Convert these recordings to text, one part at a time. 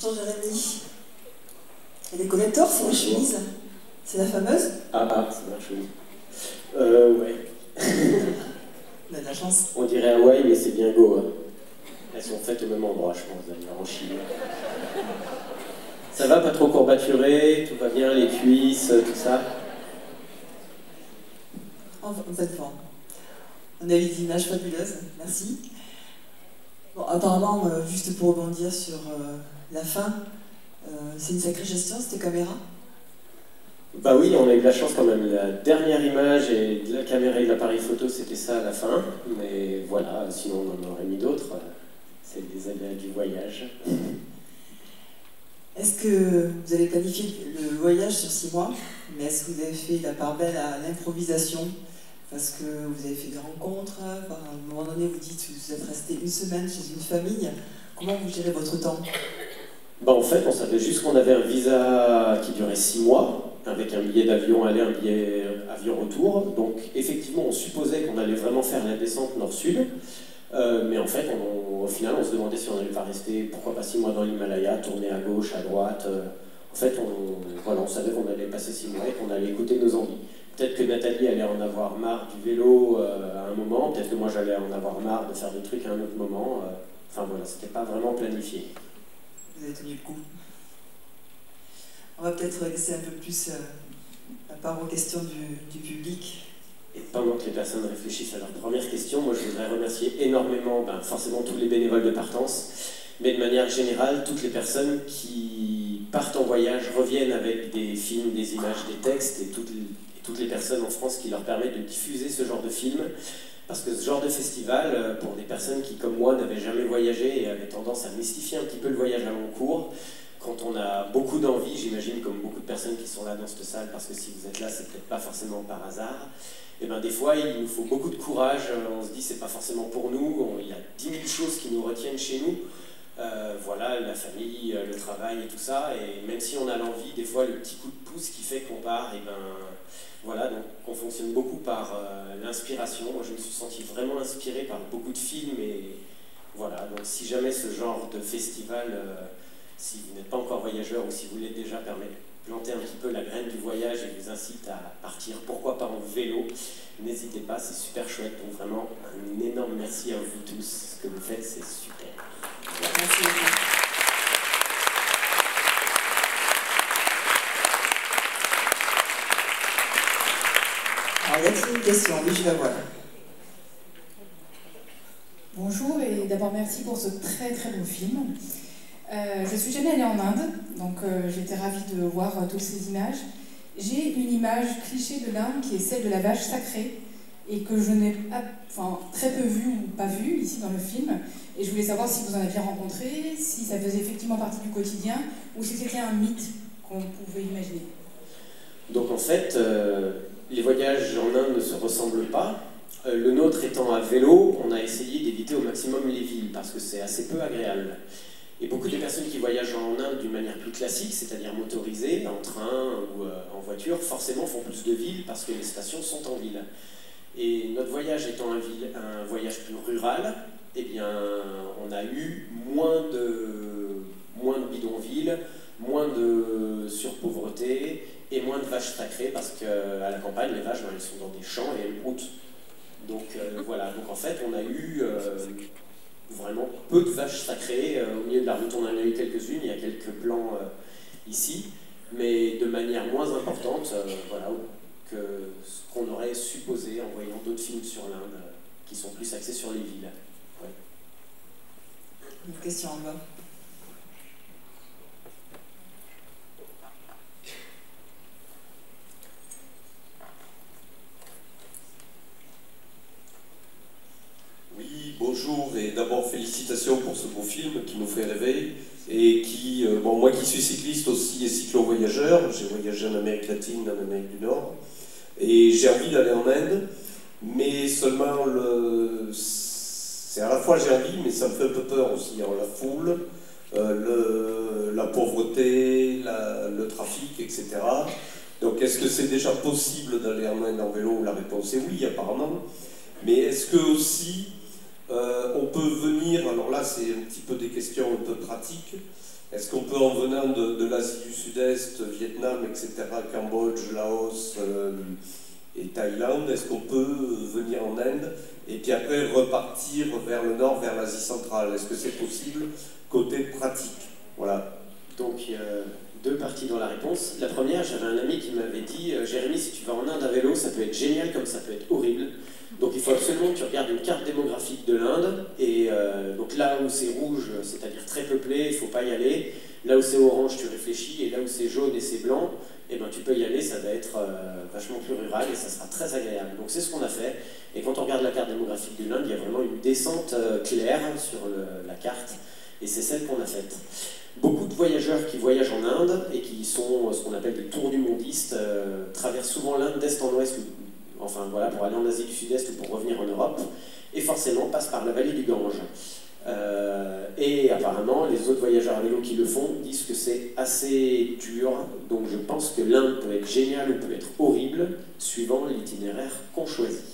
Jean-Jérémy. Et les collectors, c'est la chemise. C'est la fameuse? Ah, c'est la chemise. Ouais. On a de la chance. On dirait Hawaï, mais c'est bien Goa. Elles sont faites au même endroit, je pense, d'ailleurs, en Chine. Ça va, pas trop courbaturé, tout va bien, les cuisses, tout ça? En fait, on a eu des images fabuleuses, merci. Bon, apparemment, juste pour rebondir sur la fin, c'est une sacrée gestion, cette caméra? Bah oui, on a eu de la chance quand même. La dernière image et de la caméra et de l'appareil photo, c'était ça à la fin. Mais voilà, sinon on en aurait mis d'autres. C'est des aléas du voyage. Est-ce que vous avez planifié le voyage sur 6 mois, mais est-ce que vous avez fait la part belle à l'improvisation? Parce que vous avez fait des rencontres, enfin, à un moment donné vous dites que vous êtes resté une semaine chez une famille. Comment vous gérez votre temps? Bah en fait, on savait juste qu'on avait un visa qui durait 6 mois, avec un billet d'avion aller, un billet avion retour. Donc effectivement, on supposait qu'on allait vraiment faire la descente nord-sud. Mais en fait, au final, on se demandait si on allait pas rester, pourquoi pas 6 mois dans l'Himalaya, tourner à gauche, à droite. En fait, on savait qu'on allait passer 6 mois et qu'on allait écouter nos envies. Peut-être que Nathalie allait en avoir marre du vélo à un moment, peut-être que moi j'allais en avoir marre de faire des trucs à un autre moment. Enfin voilà, c'était pas vraiment planifié. Vous avez tenu le coup. On va peut-être laisser un peu plus la part aux questions du public. Et pendant que les personnes réfléchissent à leur première question, moi je voudrais remercier énormément, forcément tous les bénévoles de Partance, mais de manière générale, toutes les personnes qui partent en voyage, reviennent avec des films, des images, des textes, et toutes les personnes en France qui leur permettent de diffuser ce genre de film. Parce que ce genre de festival, pour des personnes qui, comme moi, n'avaient jamais voyagé et avaient tendance à mystifier un petit peu le voyage à long cours, quand on a beaucoup d'envie, j'imagine, comme beaucoup de personnes qui sont là dans cette salle, parce que si vous êtes là, c'est peut-être pas forcément par hasard, et bien des fois, il nous faut beaucoup de courage, on se dit, c'est pas forcément pour nous, il y a 10 000 choses qui nous retiennent chez nous, voilà, la famille, le travail et tout ça, et même si on a l'envie, des fois, le petit coup de pouce qui fait qu'on part, et ben voilà, donc on fonctionne beaucoup par l'inspiration. Moi, je me suis senti vraiment inspiré par beaucoup de films, et voilà, donc si jamais ce genre de festival, si vous n'êtes pas encore voyageur ou si vous l'êtes déjà, permet de planter un petit peu la graine du voyage et vous incite à partir, pourquoi pas en vélo, n'hésitez pas, c'est super chouette. Donc vraiment, un énorme merci à vous tous, ce que vous faites, c'est super. Merci beaucoup. Alors, y a-t-il une question? Oui, je la vois. Bonjour et d'abord merci pour ce très très beau film. Je suis jamais allée en Inde, donc j'étais ravie de voir toutes ces images. J'ai une image cliché de l'Inde qui est celle de la vache sacrée et que je n'ai très peu vue ou pas vue ici dans le film. Et je voulais savoir si vous en aviez rencontré, si ça faisait effectivement partie du quotidien ou si c'était un mythe qu'on pouvait imaginer. Donc en fait, les voyages en Inde ne se ressemblent pas. Le nôtre étant à vélo, on a essayé d'éviter au maximum les villes parce que c'est assez peu agréable. Et beaucoup de personnes qui voyagent en Inde d'une manière plus classique, c'est-à-dire motorisée, en train ou en voiture, forcément font plus de villes parce que les stations sont en ville. Et notre voyage étant un voyage plus rural, eh bien, on a eu moins de bidonvilles, moins de surpauvreté et moins de vaches sacrées parce qu'à la campagne, les vaches, elles sont dans des champs et elles broutent. Donc voilà, donc en fait, on a eu vraiment peu de vaches sacrées. Au milieu de la route, on en a eu quelques-unes, il y a quelques plans ici, mais de manière moins importante voilà, que ce qu'on aurait supposé en voyant d'autres films sur l'Inde qui sont plus axés sur les villes. Ouais. Une question en bas. Oui, bonjour et d'abord félicitations pour ce beau film qui nous fait rêver et qui, moi qui suis cycliste aussi et cyclo-voyageur, j'ai voyagé en Amérique latine, en Amérique du Nord et j'ai envie d'aller en Inde, mais seulement c'est à la fois j'ai envie mais ça me fait un peu peur aussi, alors, la foule, la pauvreté, le trafic, etc. Donc est-ce que c'est déjà possible d'aller en Inde en vélo? La réponse est oui apparemment, mais est-ce que aussi On peut venir, alors là c'est un petit peu des questions un peu pratiques. Est-ce qu'on peut, en venant de l'Asie du Sud-Est, Vietnam, etc., Cambodge, Laos et Thaïlande, est-ce qu'on peut venir en Inde et puis après repartir vers le nord, vers l'Asie centrale? Est-ce que c'est possible côté pratique? Voilà. Donc il y a deux parties dans la réponse. La première, j'avais un ami qui m'avait dit Jérémy, si tu vas en Inde à vélo, ça peut être génial comme ça peut être horrible. Donc il faut absolument que tu regardes une carte démographique de l'Inde, et donc là où c'est rouge, c'est-à-dire très peuplé, il ne faut pas y aller. Là où c'est orange, tu réfléchis, et là où c'est jaune et c'est blanc, eh ben, tu peux y aller, ça va être vachement plus rural et ça sera très agréable. Donc c'est ce qu'on a fait, et quand on regarde la carte démographique de l'Inde, il y a vraiment une descente claire sur la carte, et c'est celle qu'on a faite. Beaucoup de voyageurs qui voyagent en Inde, et qui sont ce qu'on appelle des tours du mondistes, traversent souvent l'Inde d'est en ouest, enfin voilà, pour aller en Asie du Sud-Est ou pour revenir en Europe, et forcément passent par la vallée du Gange. Et apparemment, les autres voyageurs à vélo qui le font disent que c'est assez dur, donc je pense que l'Inde peut être géniale ou peut être horrible, suivant l'itinéraire qu'on choisit.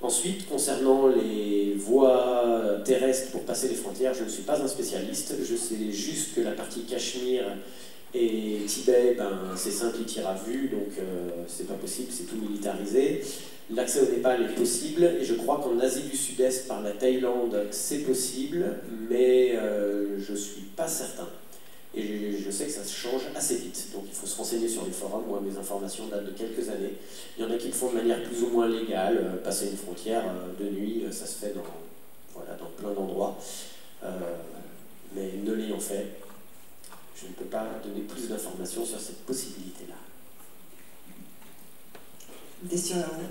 Ensuite, concernant les voies terrestres pour passer les frontières, je ne suis pas un spécialiste, je sais juste que la partie Cachemire et Tibet, ben, c'est simple, il tire à vue, donc c'est pas possible, c'est tout militarisé. L'accès au Népal est possible, et je crois qu'en Asie du Sud-Est, par la Thaïlande, c'est possible, mais je suis pas certain. Et je sais que ça se change assez vite, donc il faut se renseigner sur les forums. Moi, mes informations datent de quelques années. Il y en a qui le font de manière plus ou moins légale, passer une frontière de nuit, ça se fait dans plein d'endroits. Mais ne l'ayant fait, je ne peux pas donner plus d'informations sur cette possibilité-là. Une question là-haut.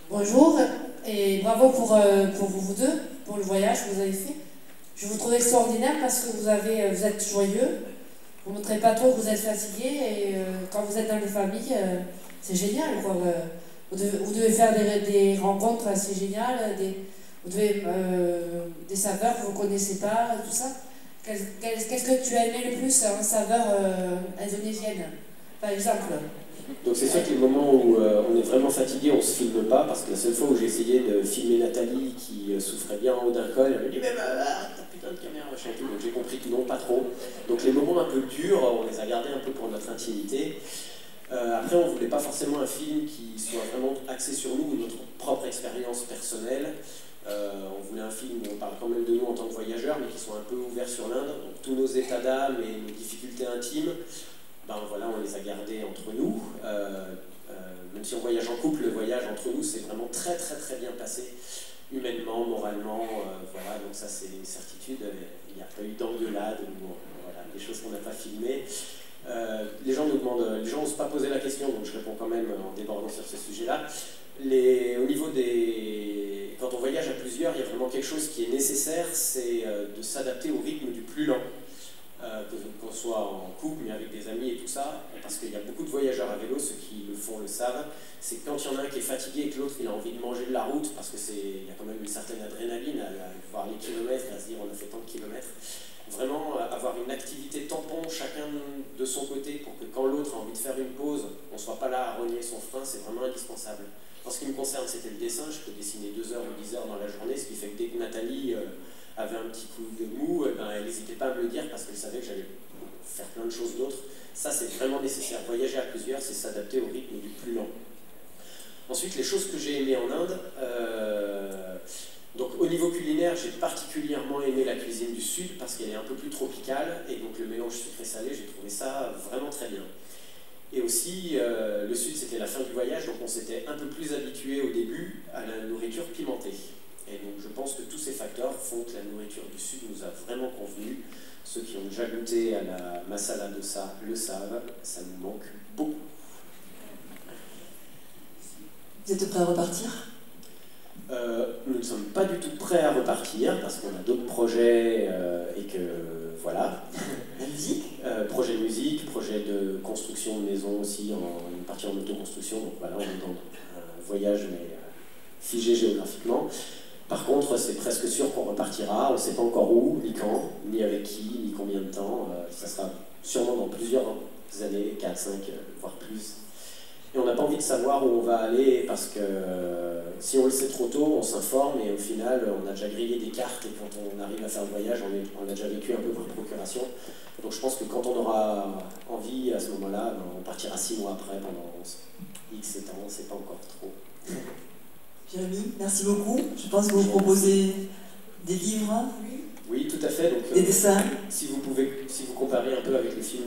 Bonjour et bravo pour vous deux, pour le voyage que vous avez fait. Je vous trouve extraordinaire parce que vous êtes joyeux, vous ne montrez pas trop que vous êtes fatigué, et quand vous êtes dans les familles, c'est génial, quoi. Vous devez faire des rencontres assez géniales, des saveurs que vous ne connaissez pas, tout ça. Qu'est-ce que tu as aimé le plus en saveur indonésienne, par exemple? Donc c'est sûr que les moments où on est vraiment fatigué, on ne se filme pas, parce que la seule fois où j'ai essayé de filmer Nathalie, qui souffrait bien en haut d'un col, elle me dit « Mais t'as putain de caméra, machin et tout », donc j'ai compris que non, pas trop. Donc les moments un peu durs, on les a gardés un peu pour notre intimité. Après, on ne voulait pas forcément un film qui soit vraiment axé sur nous, notre propre expérience personnelle. On voulait un film où on parle quand même de nous en tant que voyageurs, mais qui soit un peu ouvert sur l'Inde. Donc tous nos états d'âme et nos difficultés intimes, ben voilà, on les a gardés entre nous. Même si on voyage en couple, le voyage entre nous s'est vraiment très très très bien passé, humainement, moralement, voilà, donc ça c'est une certitude. Il n'y a pas eu d'engueulade ou voilà, des choses qu'on n'a pas filmées. Les gens nous demandent, les gens n'osent pas poser la question, donc je réponds quand même en débordant sur ce sujet-là. Au niveau des... Quand on voyage à plusieurs, il y a vraiment quelque chose qui est nécessaire, c'est de s'adapter au rythme du plus lent. Qu'on soit en couple, mais avec des amis et tout ça, parce qu'il y a beaucoup de voyageurs à vélo, ceux qui le font le savent, c'est quand il y en a un qui est fatigué et que l'autre il a envie de manger de la route, parce qu'il y a quand même une certaine adrénaline à voir les kilomètres, à se dire on a fait tant de kilomètres. Vraiment avoir une activité tampon chacun de son côté pour que quand l'autre a envie de faire une pause, on ne soit pas là à rogner son frein, c'est vraiment indispensable. En ce qui me concerne, c'était le dessin, je peux dessiner 2 heures ou 10 heures dans la journée, ce qui fait que dès que Nathalie avait un petit coup de mou, elle n'hésitait pas à me le dire parce qu'elle savait que j'allais faire plein de choses d'autres. Ça, c'est vraiment nécessaire. Voyager à plusieurs, c'est s'adapter au rythme du plus lent. Ensuite, les choses que j'ai aimées en Inde, donc au niveau culinaire, j'ai particulièrement aimé la cuisine du Sud parce qu'elle est un peu plus tropicale, et donc le mélange sucré-salé, j'ai trouvé ça vraiment très bien. Et aussi, le Sud, c'était la fin du voyage, donc on s'était un peu plus habitué au début à la nourriture pimentée. Et donc je pense que tous ces facteurs font que la nourriture du Sud nous a vraiment convenu. Ceux qui ont déjà goûté à la masala dosa le savent, ça nous manque beaucoup. Vous êtes prêts à repartir? Nous ne sommes pas du tout prêts à repartir parce qu'on a d'autres projets et que voilà. La musique? Projet de musique, projet de construction de maison aussi, une partie en autoconstruction. Donc voilà, on est dans un voyage mais figé géographiquement. Par contre, c'est presque sûr qu'on repartira. On ne sait pas encore où, ni quand, ni avec qui, ni combien de temps. Ça sera sûrement dans plusieurs années, 4, 5, voire plus. Et on n'a pas envie de savoir où on va aller parce que si on le sait trop tôt, on s'informe et au final, on a déjà grillé des cartes et quand on arrive à faire le voyage, on a déjà vécu un peu par procuration. Donc je pense que quand on aura envie, à ce moment-là, on partira 6 mois après, pendant X temps, c'est pas encore trop. Jérémy, merci beaucoup. Je pense que vous proposez des livres, oui, tout à fait. Donc, des dessins. Si vous comparez un peu avec le film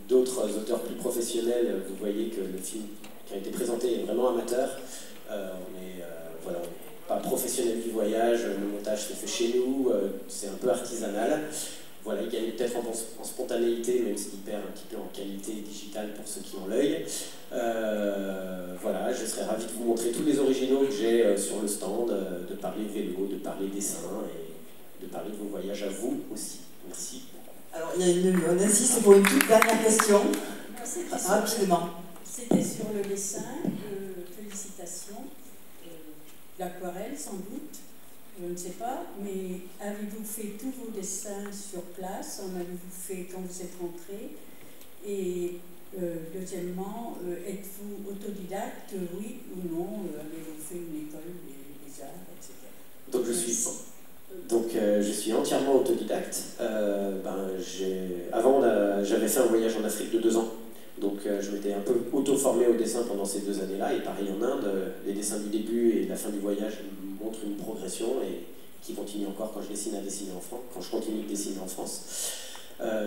d'autres auteurs plus professionnels, vous voyez que le film qui a été présenté est vraiment amateur. On n'est pas professionnel du voyage, le montage se fait chez nous, c'est un peu artisanal. Voilà, il gagne peut-être en spontanéité, même s'il perd un petit peu en qualité digitale pour ceux qui ont l'œil. Voilà, je serais ravi de vous montrer tous les originaux que j'ai sur le stand, de parler vélo, de parler dessin et de parler de vos voyages à vous aussi. Merci. Alors, on insiste pour une toute dernière question, rapidement. C'était sur le dessin, félicitations, l'aquarelle sans doute, je ne sais pas, mais avez-vous fait tous vos dessins sur place? En avez-vous fait quand vous êtes rentré? Et deuxièmement, êtes-vous autodidacte, oui ou non? Avez-vous fait une école des arts, etc. Donc je suis entièrement autodidacte. Avant, j'avais fait un voyage en Afrique de 2 ans. Donc je m'étais un peu auto-formé au dessin pendant ces 2 années-là. Et pareil en Inde, les dessins du début et de la fin du voyage montrent une progression et qui continue encore quand je continue de dessiner en France.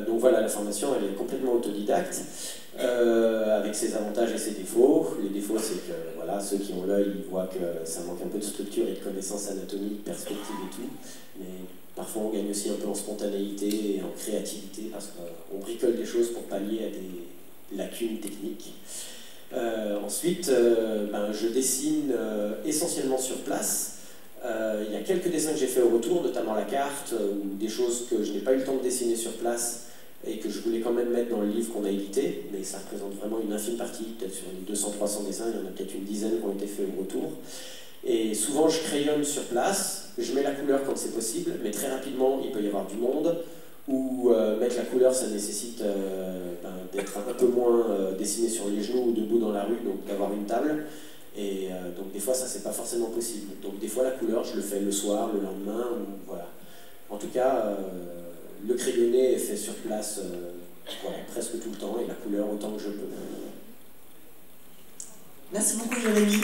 Donc voilà, la formation, elle est complètement autodidacte, avec ses avantages et ses défauts. Les défauts, c'est que voilà, ceux qui ont l'œil, ils voient que ça manque un peu de structure et de connaissances anatomiques, perspectives et tout. Mais parfois, on gagne aussi un peu en spontanéité et en créativité, parce qu'on bricole des choses pour pallier à des lacunes techniques. Ensuite, je dessine essentiellement sur place. Il y a quelques dessins que j'ai fait au retour, notamment la carte, ou des choses que je n'ai pas eu le temps de dessiner sur place et que je voulais quand même mettre dans le livre qu'on a édité, mais ça représente vraiment une infime partie, peut-être sur les 200-300 dessins, il y en a peut-être une dizaine qui ont été faits au retour. Et souvent je crayonne sur place, je mets la couleur quand c'est possible, mais très rapidement il peut y avoir du monde, ou mettre la couleur ça nécessite d'être un peu moins dessiné sur les genoux ou debout dans la rue, donc d'avoir une table. Et donc des fois ça c'est pas forcément possible. Donc des fois la couleur je le fais le soir, le lendemain, ou voilà. En tout cas, le crayonné est fait sur place presque tout le temps et la couleur autant que je peux. Merci beaucoup Jérémy.